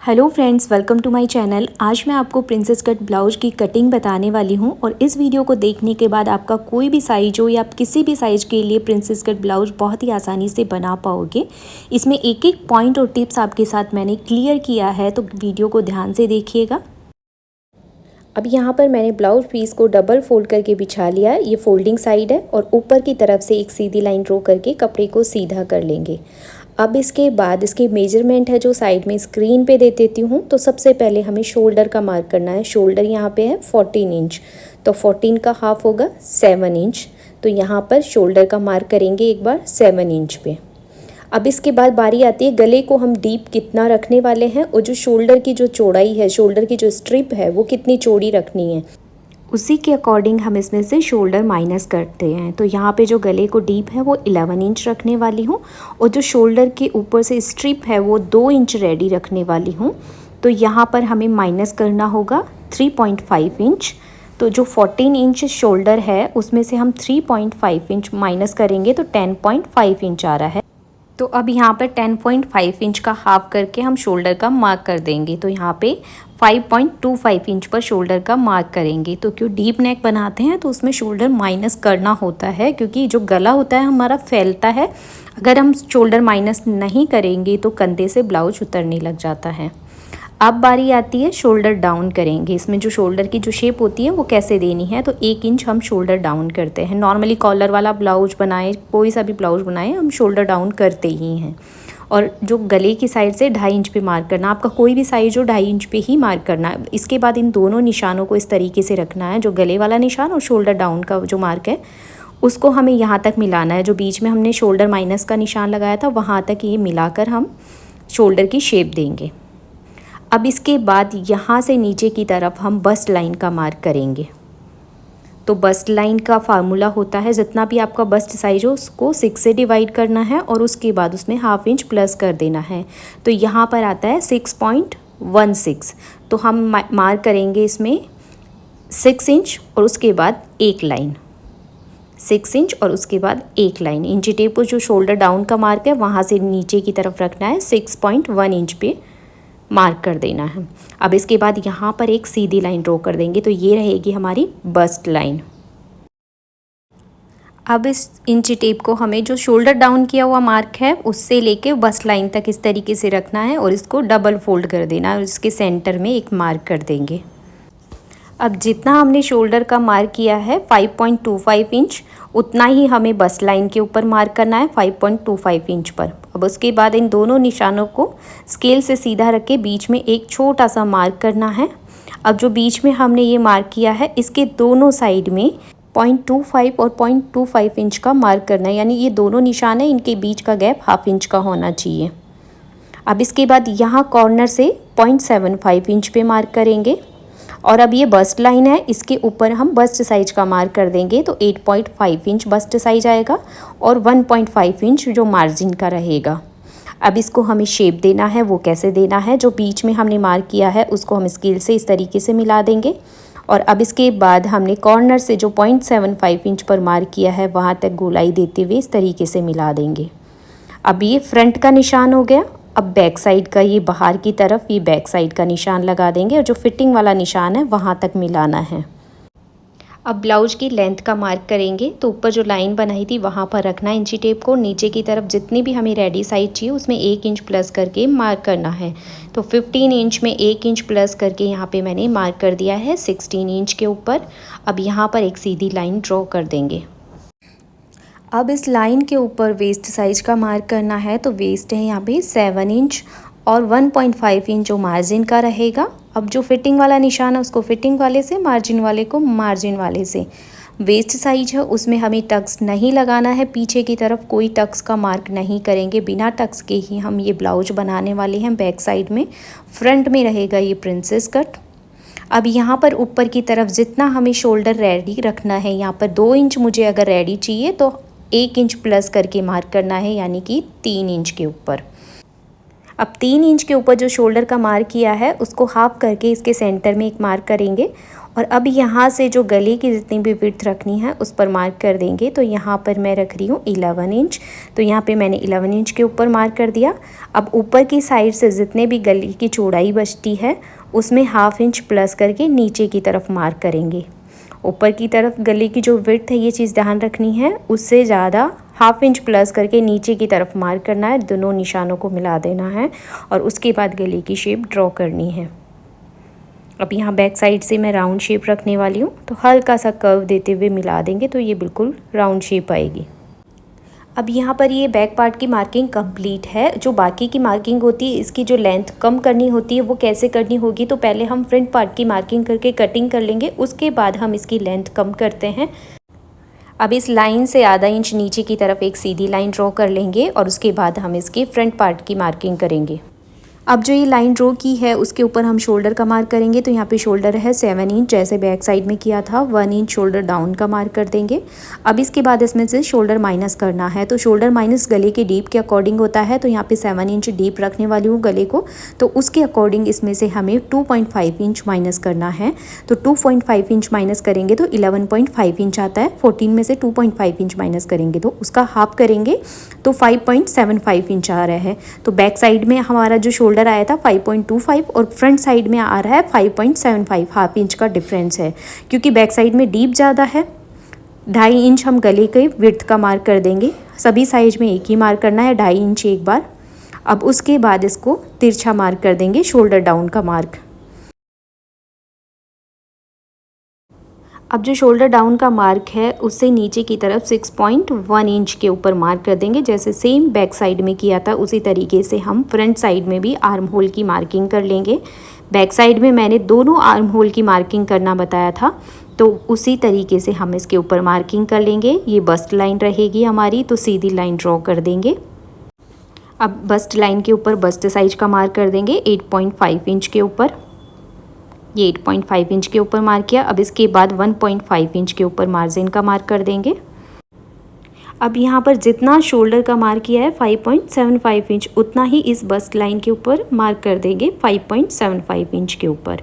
Hello friends, welcome to my channel. आज मैं आपको प्रिंसेस कट ब्लाउज की कटिंग बताने वाली हूं और इस वीडियो को देखने के बाद आपका कोई भी साइज हो या आप किसी भी साइज के लिए प्रिंसेस कट ब्लाउज बहुत ही आसानी से बना पाओगे। इसमें एक एक पॉइंट और टिप्स आपके साथ मैंने क्लियर किया है, तो वीडियो को ध्यान से देखिएगा। अब यहाँ पर मैंने ब्लाउज पीस को डबल फोल्ड करके बिछा लिया है। ये फोल्डिंग साइड है और ऊपर की तरफ से एक सीधी लाइन ड्रॉ करके कपड़े को सीधा कर लेंगे। अब इसके बाद इसकी मेजरमेंट है जो साइड में स्क्रीन पे दे देती हूँ। तो सबसे पहले हमें शोल्डर का मार्क करना है। शोल्डर यहाँ पे है 14 इंच, तो 14 का हाफ होगा 7 इंच। तो यहाँ पर शोल्डर का मार्क करेंगे एक बार 7 इंच पे। अब इसके बाद बारी आती है गले को हम डीप कितना रखने वाले हैं और जो शोल्डर की जो चौड़ाई है, शोल्डर की जो स्ट्रिप है वो कितनी चौड़ी रखनी है, उसी के अकॉर्डिंग हम इसमें से शोल्डर माइनस करते हैं। तो यहाँ पे जो गले को डीप है वो 11 इंच रखने वाली हूँ और जो शोल्डर के ऊपर से स्ट्रिप है वो 2 इंच रेडी रखने वाली हूँ। तो यहाँ पर हमें माइनस करना होगा 3.5 इंच। तो जो 14 इंच शोल्डर है उसमें से हम 3.5 इंच माइनस करेंगे तो 10.5 इंच आ रहा है। तो अब यहाँ पर 10.5 इंच का हाफ करके हम शोल्डर का मार्क कर देंगे। तो यहाँ पे 5.25 इंच पर शोल्डर का मार्क करेंगे। तो क्यों डीप नेक बनाते हैं तो उसमें शोल्डर माइनस करना होता है, क्योंकि जो गला होता है हमारा फैलता है। अगर हम शोल्डर माइनस नहीं करेंगे तो कंधे से ब्लाउज उतरने लग जाता है। अब बारी आती है शोल्डर डाउन करेंगे। इसमें जो शोल्डर की जो शेप होती है वो कैसे देनी है, तो 1 इंच हम शोल्डर डाउन करते हैं। नॉर्मली कॉलर वाला ब्लाउज बनाए, कोई सा भी ब्लाउज बनाए, हम शोल्डर डाउन करते ही हैं। और जो गले की साइड से 2.5 इंच पे मार्क करना, आपका कोई भी साइज हो 2.5 इंच पे ही मार्क करना है। इसके बाद इन दोनों निशानों को इस तरीके से रखना है, जो गले वाला निशान और शोल्डर डाउन का जो मार्क है उसको हमें यहाँ तक मिलाना है। जो बीच में हमने शोल्डर माइनस का निशान लगाया था वहाँ तक ये मिलाकर हम शोल्डर की शेप देंगे। अब इसके बाद यहाँ से नीचे की तरफ हम बस्ट लाइन का मार्क करेंगे। तो बस्ट लाइन का फार्मूला होता है, जितना भी आपका बस्ट साइज हो उसको 6 से डिवाइड करना है और उसके बाद उसमें हाफ इंच प्लस कर देना है। तो यहाँ पर आता है 6.16। तो हम मार्क करेंगे इसमें 6 इंच और उसके बाद एक लाइन, 6 इंच और उसके बाद एक लाइन। इंची टेप को जो शोल्डर डाउन का मार्क है वहाँ से नीचे की तरफ रखना है, 6.1 इंच पे मार्क कर देना है। अब इसके बाद यहाँ पर एक सीधी लाइन ड्रॉ कर देंगे। तो ये रहेगी हमारी बस्ट लाइन। अब इस इंची टेप को हमें जो शोल्डर डाउन किया हुआ मार्क है उससे लेके बस्ट लाइन तक इस तरीके से रखना है और इसको डबल फोल्ड कर देना है और इसके सेंटर में एक मार्क कर देंगे। अब जितना हमने शोल्डर का मार्क किया है 5.25 इंच, उतना ही हमें बस्ट लाइन के ऊपर मार्क करना है 5.25 इंच पर। अब उसके बाद इन दोनों निशानों को स्केल से सीधा रख के बीच में एक छोटा सा मार्क करना है। अब जो बीच में हमने ये मार्क किया है इसके दोनों साइड में 0.25 और 0.25 इंच का मार्क करना है, यानी ये दोनों निशान है, इनके बीच का गैप हाफ इंच का होना चाहिए। अब इसके बाद यहाँ कॉर्नर से 0.75 इंच पे मार्क करेंगे और अब ये बस्ट लाइन है, इसके ऊपर हम बस्ट साइज का मार्क कर देंगे। तो 8.5 इंच बस्ट साइज आएगा और 1.5 इंच जो मार्जिन का रहेगा। अब इसको हमें शेप देना है। वो कैसे देना है, जो बीच में हमने मार्क किया है उसको हम स्केल से इस तरीके से मिला देंगे और अब इसके बाद हमने कॉर्नर से जो 0.75 इंच पर मार्क किया है वहाँ तक गोलाई देते हुए इस तरीके से मिला देंगे। अब ये फ्रंट का निशान हो गया। अब बैक साइड का, ये बाहर की तरफ ये बैक साइड का निशान लगा देंगे और जो फिटिंग वाला निशान है वहाँ तक मिलाना है। अब ब्लाउज की लेंथ का मार्क करेंगे। तो ऊपर जो लाइन बनाई थी वहाँ पर रखना है इंची टेप को। नीचे की तरफ जितनी भी हमें रेडी साइड चाहिए उसमें 1 इंच प्लस करके मार्क करना है। तो 15 इंच में 1 इंच प्लस करके यहाँ पे मैंने मार्क कर दिया है 16 इंच के ऊपर। अब यहाँ पर एक सीधी लाइन ड्रॉ कर देंगे। अब इस लाइन के ऊपर वेस्ट साइज का मार्क करना है। तो वेस्ट है यहाँ पे 7 इंच और 1.5 इंच जो मार्जिन का रहेगा। अब जो फिटिंग वाला निशान है उसको फिटिंग वाले से, मार्जिन वाले को मार्जिन वाले से। वेस्ट साइज है उसमें हमें टक्स नहीं लगाना है, पीछे की तरफ कोई टक्स का मार्क नहीं करेंगे। बिना टक्स के ही हम ये ब्लाउज बनाने वाले हैं। बैक साइड में, फ्रंट में रहेगा ये प्रिंसेस कट। अब यहाँ पर ऊपर की तरफ जितना हमें शोल्डर रेडी रखना है, यहाँ पर 2 इंच मुझे अगर रेडी चाहिए तो 1 इंच प्लस करके मार्क करना है, यानी कि 3 इंच के ऊपर। अब 3 इंच के ऊपर जो शोल्डर का मार्क किया है उसको हाफ करके इसके सेंटर में एक मार्क करेंगे और अब यहाँ से जो गले की जितनी भी विड्थ रखनी है उस पर मार्क कर देंगे। तो यहाँ पर मैं रख रही हूँ 11 इंच, तो यहाँ पे मैंने 11 इंच के ऊपर मार्क कर दिया। अब ऊपर की साइड से जितने भी गले की चौड़ाई बचती है उसमें हाफ इंच प्लस करके नीचे की तरफ मार्क करेंगे। ऊपर की तरफ गले की जो विड्थ है, ये चीज़ ध्यान रखनी है, उससे ज़्यादा हाफ इंच प्लस करके नीचे की तरफ मार्क करना है। दोनों निशानों को मिला देना है और उसके बाद गले की शेप ड्रॉ करनी है। अब यहाँ बैक साइड से मैं राउंड शेप रखने वाली हूँ, तो हल्का सा कर्व देते हुए मिला देंगे तो ये बिल्कुल राउंड शेप आएगी। अब यहाँ पर ये बैक पार्ट की मार्किंग कंप्लीट है। जो बाकी की मार्किंग होती है, इसकी जो लेंथ कम करनी होती है वो कैसे करनी होगी, तो पहले हम फ्रंट पार्ट की मार्किंग करके कटिंग कर लेंगे, उसके बाद हम इसकी लेंथ कम करते हैं। अब इस लाइन से आधा इंच नीचे की तरफ एक सीधी लाइन ड्रॉ कर लेंगे और उसके बाद हम इसके फ्रंट पार्ट की मार्किंग करेंगे। अब जो ये लाइन ड्रॉ की है उसके ऊपर हम शोल्डर का मार्क करेंगे। तो यहाँ पे शोल्डर है 7 इंच, जैसे बैक साइड में किया था। 1 इंच शोल्डर डाउन का मार्क कर देंगे। अब इसके बाद इसमें से शोल्डर माइनस करना है, तो शोल्डर माइनस गले के डीप के अकॉर्डिंग होता है। तो यहाँ पे 7 इंच डीप रखने वाली हूँ गले को, तो उसके अकॉर्डिंग इसमें से हमें 2.5 इंच माइनस करना है। तो 2.5 इंच माइनस करेंगे तो 11.5 इंच आता है। 14 में से 2.5 इंच माइनस करेंगे तो उसका हाफ करेंगे तो 5.75 इंच आ रहा है। तो बैक साइड में हमारा जो शोल्डर आया था 5.25 और फ्रंट साइड में आ रहा है 5.75, हाफ इंच का डिफरेंस है क्योंकि बैक साइड में डीप ज़्यादा है। 2.5 इंच हम गले के विड्थ का मार्क कर देंगे। सभी साइज में एक ही मार्क करना है, 2.5 इंच एक बार। अब उसके बाद इसको तिरछा मार्क कर देंगे, शोल्डर डाउन का मार्क। अब जो शोल्डर डाउन का मार्क है उससे नीचे की तरफ 6.1 इंच के ऊपर मार्क कर देंगे। जैसे सेम बैक साइड में किया था उसी तरीके से हम फ्रंट साइड में भी आर्म होल की मार्किंग कर लेंगे। बैक साइड में मैंने दोनों आर्म होल की मार्किंग करना बताया था, तो उसी तरीके से हम इसके ऊपर मार्किंग कर लेंगे। ये बस्ट लाइन रहेगी हमारी, तो सीधी लाइन ड्रॉ कर देंगे। अब बस्ट लाइन के ऊपर बस्ट साइज का मार्क कर देंगे 8.5 इंच के ऊपर। ये 8.5 इंच के ऊपर मार्क किया। अब इसके बाद 1.5 इंच के ऊपर मार्जिन का मार्क कर देंगे। अब यहाँ पर जितना शोल्डर का मार्क किया है 5.75 इंच, उतना ही इस बस्ट लाइन के ऊपर मार्क कर देंगे 5.75 इंच के ऊपर।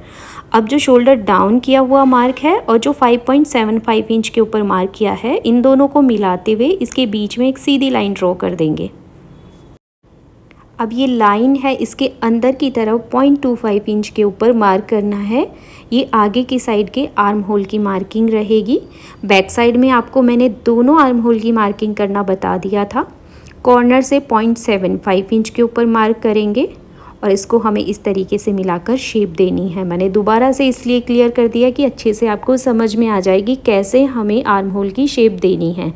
अब जो शोल्डर डाउन किया हुआ मार्क है और जो 5.75 इंच के ऊपर मार्क किया है, इन दोनों को मिलाते हुए इसके बीच में एक सीधी लाइन ड्रॉ कर देंगे। अब ये लाइन है, इसके अंदर की तरफ 0.25 इंच के ऊपर मार्क करना है। ये आगे की साइड के आर्म होल की मार्किंग रहेगी। बैक साइड में आपको मैंने दोनों आर्म होल की मार्किंग करना बता दिया था। कॉर्नर से 0.75 इंच के ऊपर मार्क करेंगे और इसको हमें इस तरीके से मिलाकर शेप देनी है। मैंने दोबारा से इसलिए क्लियर कर दिया कि अच्छे से आपको समझ में आ जाएगी कैसे हमें आर्म होल की शेप देनी है।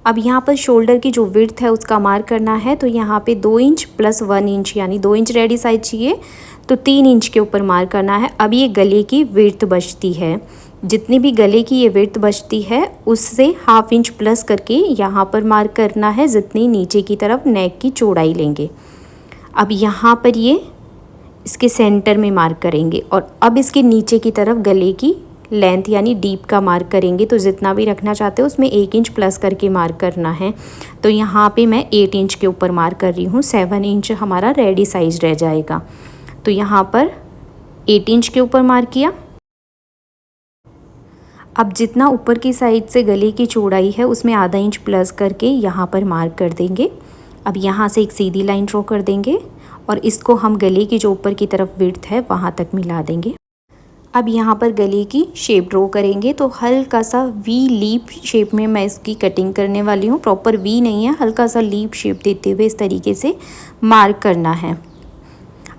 अब यहाँ पर शोल्डर की जो विड्थ है उसका मार्क करना है। तो यहाँ पे 2 इंच प्लस 1 इंच, यानी 2 इंच रेडी साइज चाहिए, तो 3 इंच के ऊपर मार्क करना है। अब ये गले की विड्थ बचती है, जितनी भी गले की ये विड्थ बचती है उससे हाफ इंच प्लस करके यहाँ पर मार्क करना है, जितनी नीचे की तरफ नेक की चौड़ाई लेंगे। अब यहाँ पर ये इसके सेंटर में मार्क करेंगे और अब इसके नीचे की तरफ गले की लेंथ यानी डीप का मार्क करेंगे। तो जितना भी रखना चाहते हो उसमें 1 इंच प्लस करके मार्क करना है। तो यहाँ पे मैं 8 इंच के ऊपर मार्क कर रही हूँ। 7 इंच हमारा रेडी साइज रह जाएगा। तो यहाँ पर 8 इंच के ऊपर मार्क किया। अब जितना ऊपर की साइड से गले की चौड़ाई है उसमें आधा इंच प्लस करके यहाँ पर मार्क कर देंगे। अब यहाँ से एक सीधी लाइन ड्रॉ कर देंगे और इसको हम गले की जो ऊपर की तरफ विड्थ है वहाँ तक मिला देंगे। अब यहाँ पर गले की शेप ड्रॉ करेंगे, तो हल्का सा वी लीप शेप में मैं इसकी कटिंग करने वाली हूँ। प्रॉपर वी नहीं है, हल्का सा लीप शेप देते हुए इस तरीके से मार्क करना है।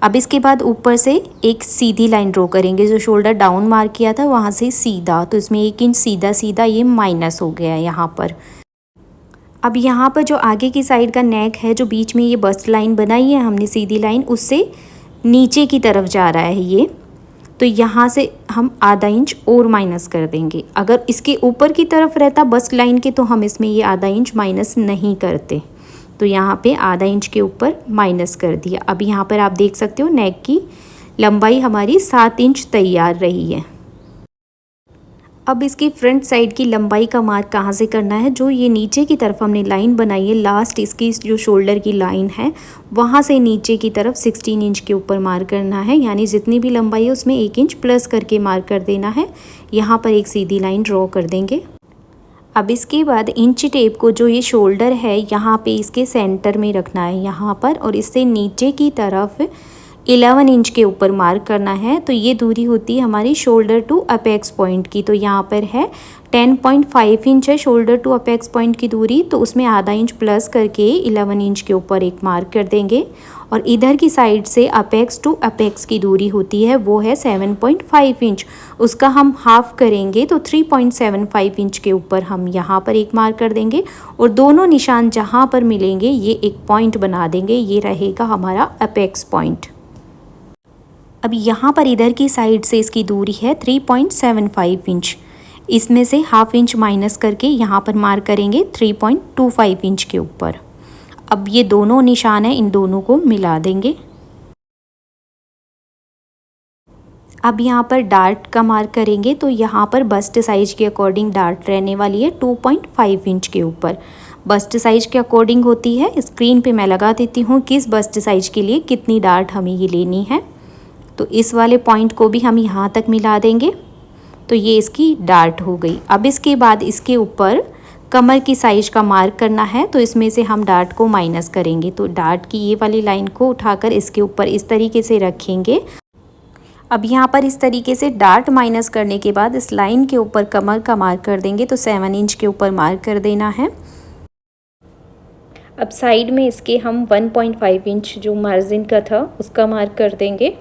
अब इसके बाद ऊपर से एक सीधी लाइन ड्रॉ करेंगे, जो शोल्डर डाउन मार्क किया था वहाँ से सीधा, तो इसमें 1 इंच सीधा सीधा ये माइनस हो गया है यहाँ पर। अब यहाँ पर जो आगे की साइड का नेक है, जो बीच में ये बस्ट लाइन बनाई है हमने सीधी लाइन, उससे नीचे की तरफ जा रहा है ये, तो यहाँ से हम आधा इंच और माइनस कर देंगे। अगर इसके ऊपर की तरफ रहता बस्ट लाइन के तो हम इसमें ये आधा इंच माइनस नहीं करते। तो यहाँ पे आधा इंच के ऊपर माइनस कर दिया। अब यहाँ पर आप देख सकते हो नेक की लंबाई हमारी 7 इंच तैयार रही है। अब इसकी फ्रंट साइड की लंबाई का मार्क कहाँ से करना है, जो ये नीचे की तरफ हमने लाइन बनाई है, लास्ट इसकी जो शोल्डर की लाइन है वहाँ से नीचे की तरफ 16 इंच के ऊपर मार्क करना है। यानी जितनी भी लंबाई है उसमें 1 इंच प्लस करके मार्क कर देना है। यहाँ पर एक सीधी लाइन ड्रॉ कर देंगे। अब इसके बाद इंच टेप को जो ये शोल्डर है यहाँ पे इसके सेंटर में रखना है यहाँ पर, और इससे नीचे की तरफ 11 इंच के ऊपर मार्क करना है। तो ये दूरी होती है हमारी शोल्डर टू अपेक्स पॉइंट की। तो यहाँ पर है 10.5 इंच है शोल्डर टू अपेक्स पॉइंट की दूरी, तो उसमें आधा इंच प्लस करके 11 इंच के ऊपर एक मार्क कर देंगे। और इधर की साइड से अपेक्स टू अपेक्स की दूरी होती है वो है 7.5 इंच, उसका हम हाफ करेंगे तो 3.75 इंच के ऊपर हम यहाँ पर एक मार्क कर देंगे। और दोनों निशान जहाँ पर मिलेंगे ये एक पॉइंट बना देंगे, ये रहेगा हमारा अपेक्स पॉइंट। अब यहाँ पर इधर की साइड से इसकी दूरी है 3.75 इंच, इसमें से हाफ इंच माइनस करके यहाँ पर मार्क करेंगे 3.25 इंच के ऊपर। अब ये दोनों निशान हैं, इन दोनों को मिला देंगे। अब यहाँ पर डार्ट का मार्क करेंगे, तो यहाँ पर बस्ट साइज के अकॉर्डिंग डार्ट रहने वाली है 2.5 इंच के ऊपर। बस्ट साइज के अकॉर्डिंग होती है, स्क्रीन पे मैं लगा देती हूँ किस बस्ट साइज के लिए कितनी डार्ट हमें ये लेनी है। तो इस वाले पॉइंट को भी हम यहाँ तक मिला देंगे, तो ये इसकी डार्ट हो गई। अब इसके बाद इसके ऊपर कमर की साइज का मार्क करना है, तो इसमें से हम डार्ट को माइनस करेंगे। तो डार्ट की ये वाली लाइन को उठाकर इसके ऊपर इस तरीके से रखेंगे। अब यहाँ पर इस तरीके से डार्ट माइनस करने के बाद इस लाइन के ऊपर कमर का मार्क कर देंगे, तो 7 इंच के ऊपर मार्क कर देना है। अब साइड में इसके हम 1.5 इंच जो मार्जिन का था उसका मार्क कर देंगे।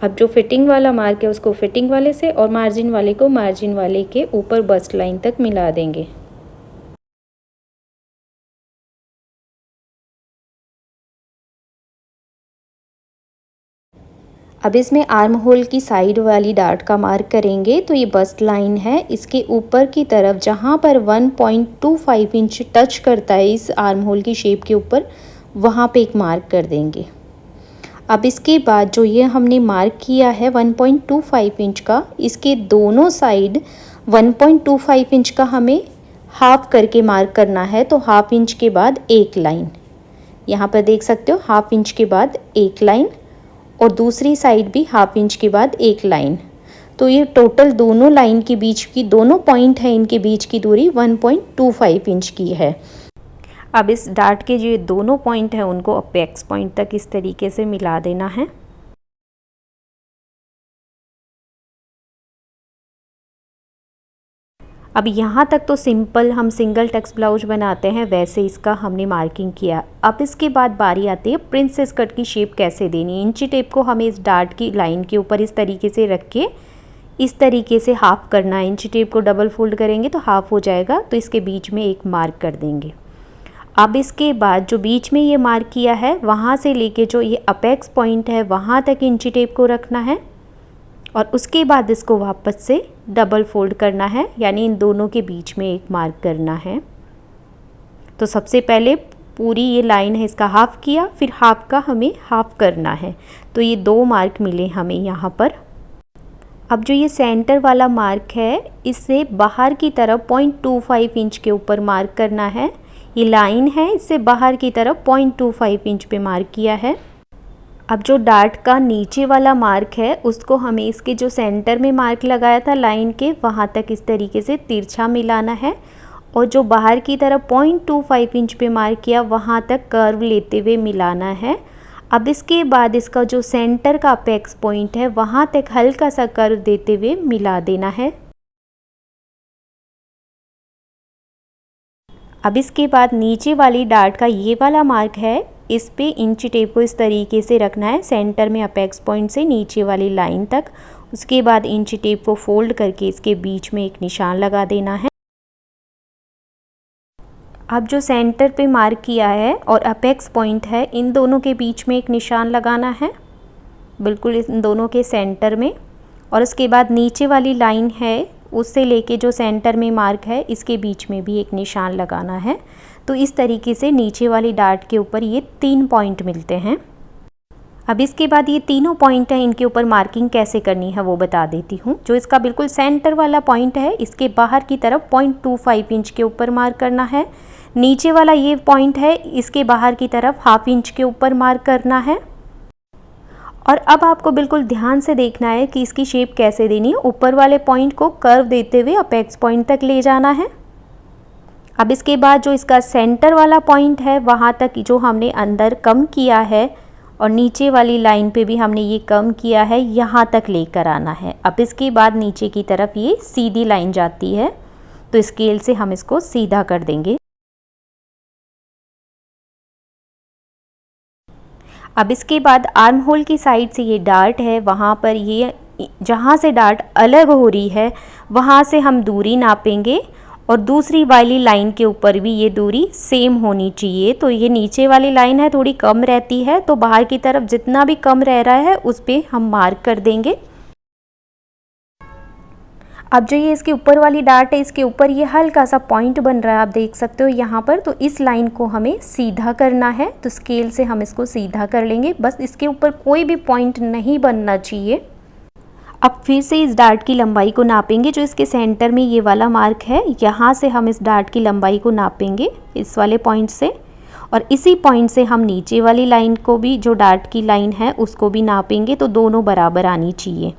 अब जो फिटिंग वाला मार्क है उसको फिटिंग वाले से और मार्जिन वाले को मार्जिन वाले के ऊपर बस्ट लाइन तक मिला देंगे। अब इसमें आर्म होल की साइड वाली डार्ट का मार्क करेंगे, तो ये बस्ट लाइन है, इसके ऊपर की तरफ जहाँ पर 1.25 इंच टच करता है इस आर्म होल की शेप के ऊपर, वहाँ पे एक मार्क कर देंगे। अब इसके बाद जो ये हमने मार्क किया है 1.25 इंच का, इसके दोनों साइड 1.25 इंच का हमें हाफ करके मार्क करना है। तो हाफ इंच के बाद एक लाइन, यहाँ पर देख सकते हो हाफ इंच के बाद एक लाइन, और दूसरी साइड भी हाफ इंच के बाद एक लाइन। तो ये टोटल दोनों लाइन के बीच की, दोनों पॉइंट है इनके बीच की दूरी 1.25 इंच की है। अब इस डार्ट के जो दोनों पॉइंट हैं उनको अपेक्स पॉइंट तक इस तरीके से मिला देना है। अब यहाँ तक तो सिंपल हम सिंगल टक्स ब्लाउज बनाते हैं वैसे इसका हमने मार्किंग किया। अब इसके बाद बारी आती है प्रिंसेस कट की शेप कैसे देनी है। इंची टेप को हमें इस डार्ट की लाइन के ऊपर इस तरीके से रख के इस तरीके से हाफ करना है। इंची टेप को डबल फोल्ड करेंगे तो हाफ हो जाएगा, तो इसके बीच में एक मार्क कर देंगे। अब इसके बाद जो बीच में ये मार्क किया है वहाँ से लेके जो ये अपेक्स पॉइंट है वहाँ तक इंची टेप को रखना है, और उसके बाद इसको वापस से डबल फोल्ड करना है, यानी इन दोनों के बीच में एक मार्क करना है। तो सबसे पहले पूरी ये लाइन है इसका हाफ किया, फिर हाफ का हमें हाफ करना है। तो ये 2 मार्क मिले हमें यहाँ पर। अब जो ये सेंटर वाला मार्क है इससे बाहर की तरफ 0.25 इंच के ऊपर मार्क करना है। ये लाइन है, इससे बाहर की तरफ 0.25 इंच पे मार्क किया है। अब जो डार्ट का नीचे वाला मार्क है उसको हमें इसके जो सेंटर में मार्क लगाया था लाइन के वहाँ तक इस तरीके से तिरछा मिलाना है, और जो बाहर की तरफ 0.25 इंच पे मार्क किया वहाँ तक कर्व लेते हुए मिलाना है। अब इसके बाद इसका जो सेंटर का अपेक्स पॉइंट है वहाँ तक हल्का सा कर्व देते हुए मिला देना है। अब इसके बाद नीचे वाली डार्ट का ये वाला मार्क है, इस पे इंची टेप को इस तरीके से रखना है सेंटर में अपेक्स पॉइंट से नीचे वाली लाइन तक। उसके बाद इंची टेप को फोल्ड करके इसके बीच में एक निशान लगा देना है। अब जो सेंटर पे मार्क किया है और अपेक्स पॉइंट है इन दोनों के बीच में एक निशान लगाना है, बिल्कुल इन दोनों के सेंटर में। और उसके बाद नीचे वाली लाइन है उससे लेके जो सेंटर में मार्क है इसके बीच में भी एक निशान लगाना है। तो इस तरीके से नीचे वाली डार्ट के ऊपर ये 3 पॉइंट मिलते हैं। अब इसके बाद ये तीनों पॉइंट हैं, इनके ऊपर मार्किंग कैसे करनी है वो बता देती हूँ। जो इसका बिल्कुल सेंटर वाला पॉइंट है, इसके बाहर की तरफ 0.25 इंच के ऊपर मार्क करना है। नीचे वाला ये पॉइंट है, इसके बाहर की तरफ 1/2 इंच के ऊपर मार्क करना है। और अब आपको बिल्कुल ध्यान से देखना है कि इसकी शेप कैसे देनी है। ऊपर वाले पॉइंट को कर्व देते हुए अपेक्स पॉइंट तक ले जाना है। अब इसके बाद जो इसका सेंटर वाला पॉइंट है, वहाँ तक जो हमने अंदर कम किया है और नीचे वाली लाइन पे भी हमने ये कम किया है, यहाँ तक लेकर आना है। अब इसके बाद नीचे की तरफ ये सीधी लाइन जाती है, तो स्केल से हम इसको सीधा कर देंगे। अब इसके बाद आर्म होल की साइड से ये डार्ट है, वहाँ पर ये जहाँ से डार्ट अलग हो रही है वहाँ से हम दूरी नापेंगे और दूसरी वाली लाइन के ऊपर भी ये दूरी सेम होनी चाहिए। तो ये नीचे वाली लाइन है थोड़ी कम रहती है, तो बाहर की तरफ जितना भी कम रह रहा है उस पर हम मार्क कर देंगे। अब जो ये इसके ऊपर वाली डार्ट है, इसके ऊपर ये हल्का सा पॉइंट बन रहा है, आप देख सकते हो यहाँ पर। तो इस लाइन को हमें सीधा करना है, तो स्केल से हम इसको सीधा कर लेंगे। बस इसके ऊपर कोई भी पॉइंट नहीं बनना चाहिए। अब फिर से इस डार्ट की लंबाई को नापेंगे। जो इसके सेंटर में ये वाला मार्क है, यहाँ से हम इस डार्ट की लंबाई को नापेंगे, इस वाले पॉइंट से। और इसी पॉइंट से हम नीचे वाली लाइन को भी, जो डार्ट की लाइन है उसको भी नापेंगे, तो दोनों बराबर आनी चाहिए।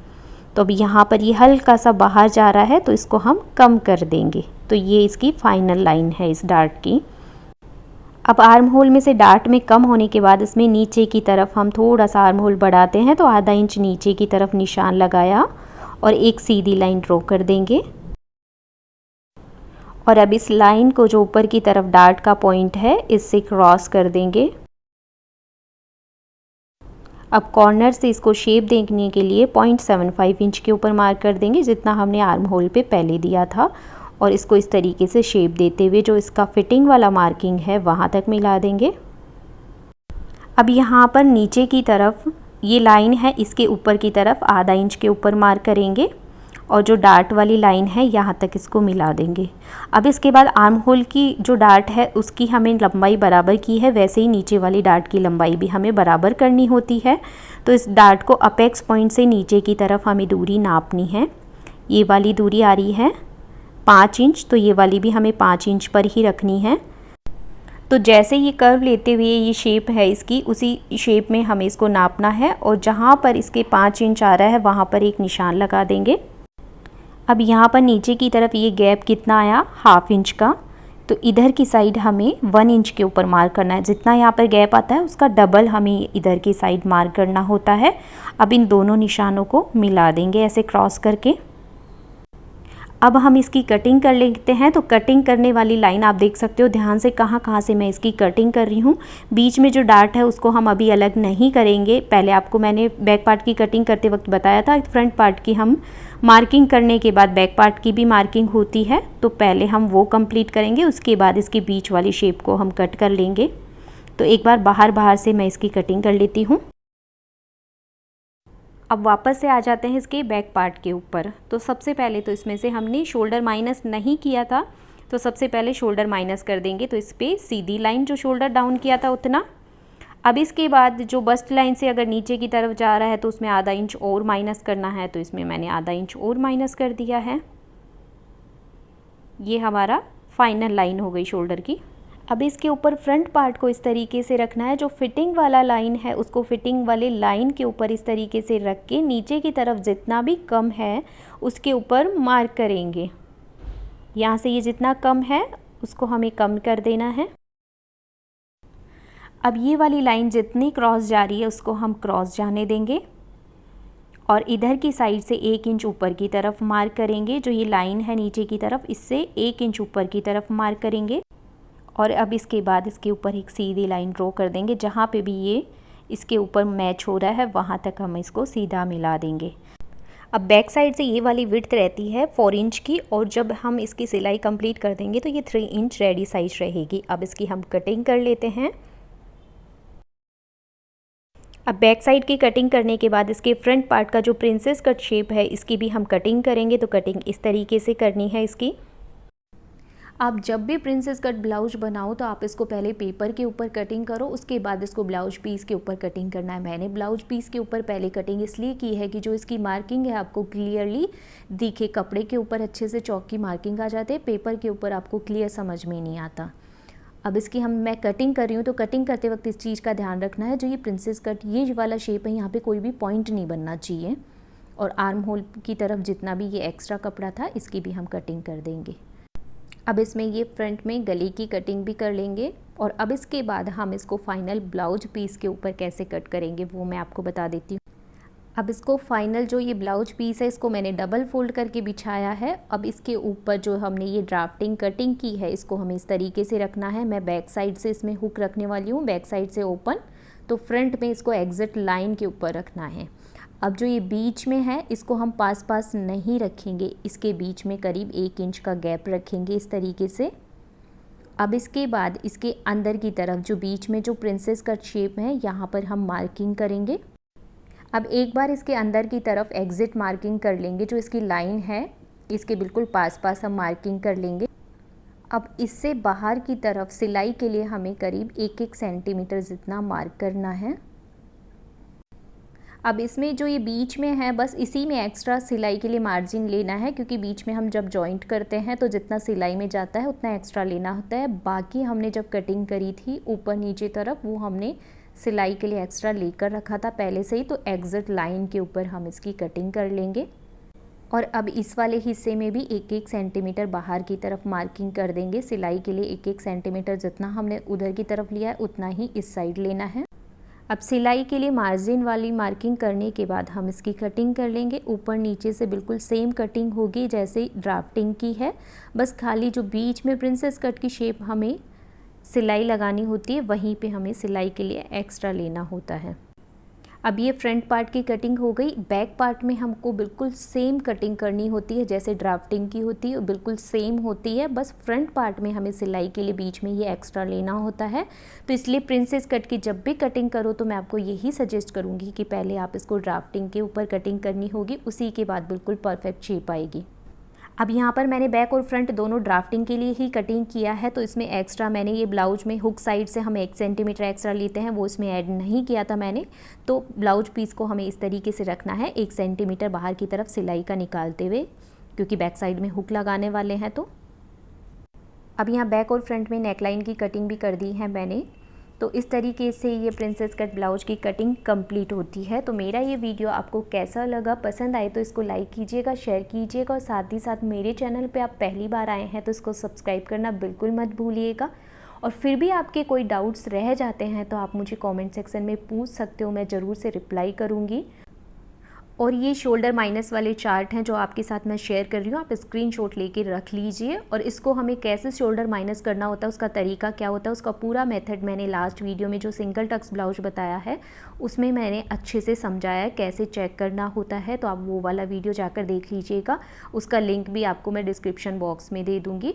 तो अब यहाँ पर ये हल्का सा बाहर जा रहा है, तो इसको हम कम कर देंगे। तो ये इसकी फाइनल लाइन है इस डार्ट की। अब आर्म होल में से डार्ट में कम होने के बाद इसमें नीचे की तरफ हम थोड़ा सा आर्म होल बढ़ाते हैं, तो आधा इंच नीचे की तरफ निशान लगाया और एक सीधी लाइन ड्रॉ कर देंगे। और अब इस लाइन को, जो ऊपर की तरफ डार्ट का पॉइंट है, इससे क्रॉस कर देंगे। अब कॉर्नर से इसको शेप देखने के लिए 0.75 इंच के ऊपर मार्क कर देंगे, जितना हमने आर्म होल पे पहले दिया था। और इसको इस तरीके से शेप देते हुए जो इसका फिटिंग वाला मार्किंग है वहाँ तक मिला देंगे। अब यहाँ पर नीचे की तरफ ये लाइन है, इसके ऊपर की तरफ आधा इंच के ऊपर मार्क करेंगे और जो डार्ट वाली लाइन है यहाँ तक इसको मिला देंगे। अब इसके बाद आर्म होल की जो डार्ट है उसकी हमें लंबाई बराबर की है, वैसे ही नीचे वाली डार्ट की लंबाई भी हमें बराबर करनी होती है। तो इस डार्ट को अपेक्स पॉइंट से नीचे की तरफ हमें दूरी नापनी है। ये वाली दूरी आ रही है 5 इंच, तो ये वाली भी हमें 5 इंच पर ही रखनी है। तो जैसे ये कर्व लेते हुए ये शेप है इसकी, उसी शेप में हमें इसको नापना है और जहाँ पर इसके 5 इंच आ रहा है वहाँ पर एक निशान लगा देंगे। अब यहाँ पर नीचे की तरफ ये गैप कितना आया, 1/2 इंच का, तो इधर की साइड हमें 1 इंच के ऊपर मार्क करना है। जितना यहाँ पर गैप आता है उसका डबल हमें इधर की साइड मार्क करना होता है। अब इन दोनों निशानों को मिला देंगे ऐसे क्रॉस करके। अब हम इसकी कटिंग कर लेते हैं। तो कटिंग करने वाली लाइन आप देख सकते हो ध्यान से कहाँ कहाँ से मैं इसकी कटिंग कर रही हूँ। बीच में जो डार्ट है उसको हम अभी अलग नहीं करेंगे, पहले आपको मैंने बैक पार्ट की कटिंग करते वक्त बताया था। फ्रंट पार्ट की हम मार्किंग करने के बाद बैक पार्ट की भी मार्किंग होती है, तो पहले हम वो कंप्लीट करेंगे, उसके बाद इसकी बीच वाली शेप को हम कट कर लेंगे। तो एक बार बाहर से मैं इसकी कटिंग कर लेती हूँ। अब वापस से आ जाते हैं इसके बैक पार्ट के ऊपर। तो सबसे पहले तो इसमें से हमने शोल्डर माइनस नहीं किया था, तो सबसे पहले शोल्डर माइनस कर देंगे। तो इस पर सीधी लाइन जो शोल्डर डाउन किया था उतना। अब इसके बाद जो बस्ट लाइन से अगर नीचे की तरफ जा रहा है तो उसमें आधा इंच और माइनस करना है, तो इसमें मैंने आधा इंच और माइनस कर दिया है। ये हमारा फाइनल लाइन हो गई शोल्डर की। अब इसके ऊपर फ्रंट पार्ट को इस तरीके से रखना है, जो फिटिंग वाला लाइन है उसको फिटिंग वाले लाइन के ऊपर इस तरीके से रख के नीचे की तरफ जितना भी कम है उसके ऊपर मार्क करेंगे। यहाँ से ये जितना कम है उसको हमें कम कर देना है। अब ये वाली लाइन जितनी क्रॉस जा रही है उसको हम क्रॉस जाने देंगे और इधर की साइड से 1 इंच ऊपर की तरफ मार्क करेंगे। जो ये लाइन है नीचे की तरफ, इससे 1 इंच ऊपर की तरफ मार्क करेंगे। और अब इसके बाद इसके ऊपर एक सीधी लाइन ड्रॉ कर देंगे, जहाँ पे भी ये इसके ऊपर मैच हो रहा है वहाँ तक हम इसको सीधा मिला देंगे। अब बैक साइड से ये वाली विड्थ रहती है 4 इंच की, और जब हम इसकी सिलाई कंप्लीट कर देंगे तो ये 3 इंच रेडी साइज रहेगी। अब इसकी हम कटिंग कर लेते हैं। अब बैक साइड की कटिंग करने के बाद इसके फ्रंट पार्ट का जो प्रिंसेस कट शेप है इसकी भी हम कटिंग करेंगे। तो कटिंग इस तरीके से करनी है इसकी। आप जब भी प्रिंसेस कट ब्लाउज बनाओ तो आप इसको पहले पेपर के ऊपर कटिंग करो, उसके बाद इसको ब्लाउज पीस के ऊपर कटिंग करना है। मैंने ब्लाउज पीस के ऊपर पहले कटिंग इसलिए की है कि जो इसकी मार्किंग है आपको क्लियरली दिखे। कपड़े के ऊपर अच्छे से चौक की मार्किंग आ जाती है, पेपर के ऊपर आपको क्लियर समझ में नहीं आता। अब इसकी मैं कटिंग कर रही हूँ, तो कटिंग करते वक्त इस चीज़ का ध्यान रखना है, जो ये प्रिंसेस कट ये वाला शेप है, यहाँ पे कोई भी पॉइंट नहीं बनना चाहिए। और आर्म होल की तरफ जितना भी ये एक्स्ट्रा कपड़ा था इसकी भी हम कटिंग कर देंगे। अब इसमें ये फ्रंट में गले की कटिंग भी कर लेंगे और अब इसके बाद हम इसको फाइनल ब्लाउज पीस के ऊपर कैसे कट करेंगे वो मैं आपको बता देती हूँ। अब इसको फाइनल जो ये ब्लाउज पीस है इसको मैंने डबल फोल्ड करके बिछाया है। अब इसके ऊपर जो हमने ये ड्राफ्टिंग कटिंग की है इसको हमें इस तरीके से रखना है। मैं बैक साइड से इसमें हुक रखने वाली हूँ, बैक साइड से ओपन, तो फ्रंट में इसको एग्जैक्ट लाइन के ऊपर रखना है। अब जो ये बीच में है इसको हम पास नहीं रखेंगे, इसके बीच में करीब 1 इंच का गैप रखेंगे इस तरीके से। अब इसके बाद इसके अंदर की तरफ जो बीच में जो प्रिंसेस कट शेप है यहाँ पर हम मार्किंग करेंगे। अब एक बार इसके अंदर की तरफ एग्जिट मार्किंग कर लेंगे, जो इसकी लाइन है इसके बिल्कुल पास हम मार्किंग कर लेंगे। अब इससे बाहर की तरफ सिलाई के लिए हमें करीब 1-1 सेंटीमीटर जितना मार्क करना है। अब इसमें जो ये बीच में है बस इसी में एक्स्ट्रा सिलाई के लिए मार्जिन लेना है, क्योंकि बीच में हम जब जॉइंट करते हैं तो जितना सिलाई में जाता है उतना एक्स्ट्रा लेना होता है। बाकी हमने जब कटिंग करी थी ऊपर नीचे तरफ वो हमने सिलाई के लिए एक्स्ट्रा लेकर रखा था पहले से ही, तो एग्जैक्ट लाइन के ऊपर हम इसकी कटिंग कर लेंगे। और अब इस वाले हिस्से में भी 1-1 सेंटीमीटर बाहर की तरफ मार्किंग कर देंगे। सिलाई के लिए 1-1 सेंटीमीटर जितना हमने उधर की तरफ लिया है उतना ही इस साइड लेना है। अब सिलाई के लिए मार्जिन वाली मार्किंग करने के बाद हम इसकी कटिंग कर लेंगे। ऊपर नीचे से बिल्कुल सेम कटिंग होगी जैसे ड्राफ्टिंग की है, बस खाली जो बीच में प्रिंसेस कट की शेप हमें सिलाई लगानी होती है वहीं पे हमें सिलाई के लिए एक्स्ट्रा लेना होता है। अब ये फ्रंट पार्ट की कटिंग हो गई। बैक पार्ट में हमको बिल्कुल सेम कटिंग करनी होती है जैसे ड्राफ्टिंग की होती है, बिल्कुल सेम होती है, बस फ्रंट पार्ट में हमें सिलाई के लिए बीच में ये एक्स्ट्रा लेना होता है। तो इसलिए प्रिंसेस कट की जब भी कटिंग करो तो मैं आपको यही सजेस्ट करूँगी कि पहले आप इसको ड्राफ्टिंग के ऊपर कटिंग करनी होगी, उसी के बाद बिल्कुल परफेक्ट शेप आएगी। अब यहाँ पर मैंने बैक और फ्रंट दोनों ड्राफ्टिंग के लिए ही कटिंग किया है, तो इसमें एक्स्ट्रा मैंने ये ब्लाउज में हुक साइड से हम 1 सेंटीमीटर एक्स्ट्रा लेते हैं वो इसमें ऐड नहीं किया था मैंने। तो ब्लाउज पीस को हमें इस तरीके से रखना है 1 सेंटीमीटर बाहर की तरफ सिलाई का निकालते हुए, क्योंकि बैक साइड में हुक लगाने वाले हैं। तो अब यहाँ बैक और फ्रंट में नेकलाइन की कटिंग भी कर दी है मैंने। तो इस तरीके से ये प्रिंसेस कट ब्लाउज की कटिंग कंप्लीट होती है। तो मेरा ये वीडियो आपको कैसा लगा, पसंद आए तो इसको लाइक कीजिएगा, शेयर कीजिएगा और साथ ही साथ मेरे चैनल पे आप पहली बार आए हैं तो इसको सब्सक्राइब करना बिल्कुल मत भूलिएगा। और फिर भी आपके कोई डाउट्स रह जाते हैं तो आप मुझे कमेंट सेक्शन में पूछ सकते हो, मैं ज़रूर से रिप्लाई करूँगी। और ये शोल्डर माइनस वाले चार्ट हैं जो आपके साथ मैं शेयर कर रही हूँ, आप स्क्रीनशॉट लेके रख लीजिए। और इसको हमें कैसे शोल्डर माइनस करना होता है, उसका तरीका क्या होता है, उसका पूरा मेथड मैंने लास्ट वीडियो में जो सिंगल टक्स ब्लाउज बताया है उसमें मैंने अच्छे से समझाया है कैसे चेक करना होता है। तो आप वो वाला वीडियो जाकर देख लीजिएगा, उसका लिंक भी आपको मैं डिस्क्रिप्शन बॉक्स में दे दूँगी।